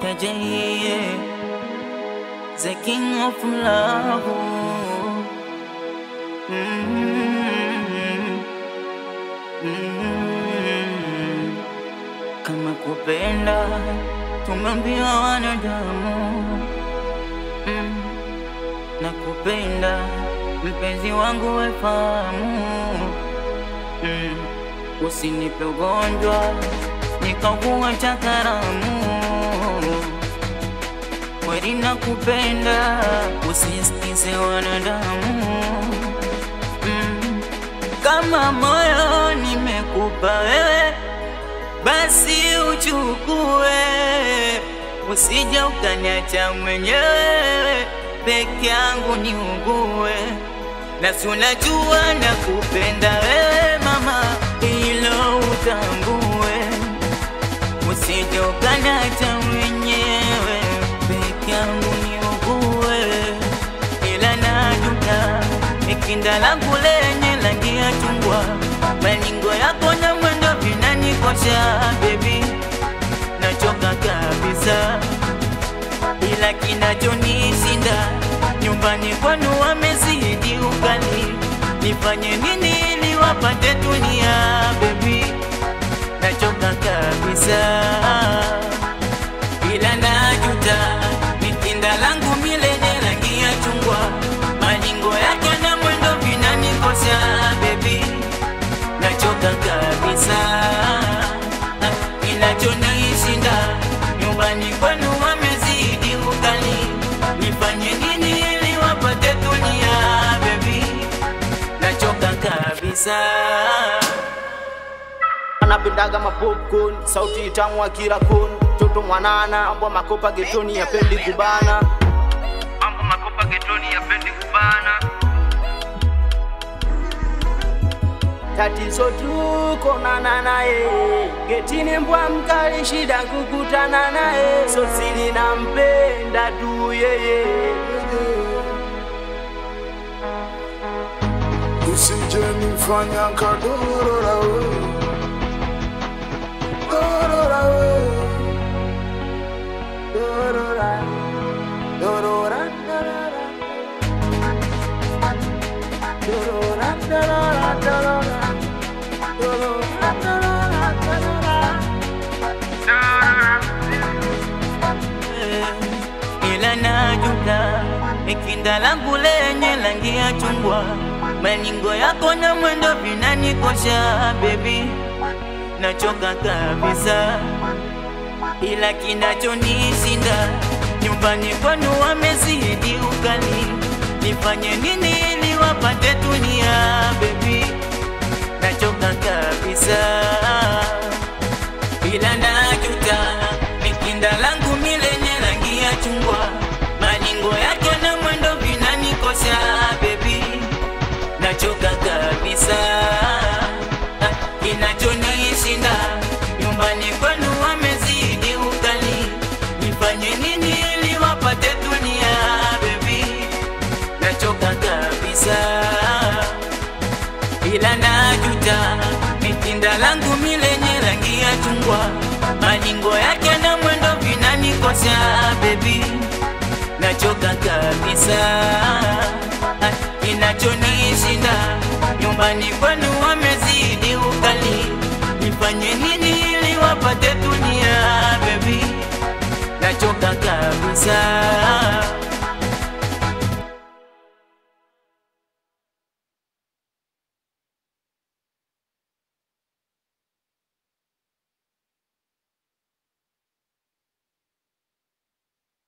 KJ, the king of love. Kama kupenda tumeambiwa wanadamu, na kupenda mpenzi wangu wefahamu, usinipe ugonjwa nikakuwa cha karamu. Kweli nakupenda, usisikize wanadamu. Kama moyo nimekupa wewe, basi uchukue, usije ukaniacha mwenyewe peke yangu niugue. Na si unajua nakupenda wewe mama, hilo utambue, usije ukaniacha mwenyewe peke yangu niugue. Ila najuta ikinda langu lenye rangi ya chungwa, malingo yako na mwendo vinanikosha baby, nachoka kabisa. Ila kinachonishinda nyumbani kwenu wamezidi ukali, nifanye nini ili wapate dunia baby, nachoka kabisa. Ila najuta mitinda langu milenye rangi ya chungwa, malingo yake na mwendo vinanikosha baby, nachoka kabisa. Kinachonishinda nyumbani kwenu wamezidi ukali, nifanye nini ili wapate dunia baby, nachoka kabisa. Anapendaga mapopcorn, sauti tamu akira kon, toto mwanana, ambo makopa getoni yapendi kubana, ambo makopa getoni yapendi kubana. Tatizo tuko na naye, getini mbwa mkali, shida kukutana naye, so sili nampenda tu yeye. Usije nifanya kadorora we, dorora we, dorora, dorora, dorora, dorora, dorora, dorora. Ila najuta ikinda langu lenye rangi ya chungwa, malingo yako na mwendo vinanikosha baby, nachoka kabisa. Ila kinachonishinda nyumbani kwenu wamezidi ukali, nifanye nini ili wapate dunia baby, nachoka kabisa. Ila najuta mikinda langu milenye rangi ya chungwa, malingo yake na mwendo vinanikosha baby, nachoka kabisa. Kinachonishinda nyumbani kwenu wamezidi ukali, nifanye nini ili wapate dunia baby, nachoka kabisa. Ila najuta mitinda langu milenye rangi ya chungwa, malingo yake na mwendo vinanikosha baby, nachoka kabisa. Kinachonishinda nyumbani kwenu wamezidi ukali, nifanye nini ili wapate dunia baby, nachoka kabisa.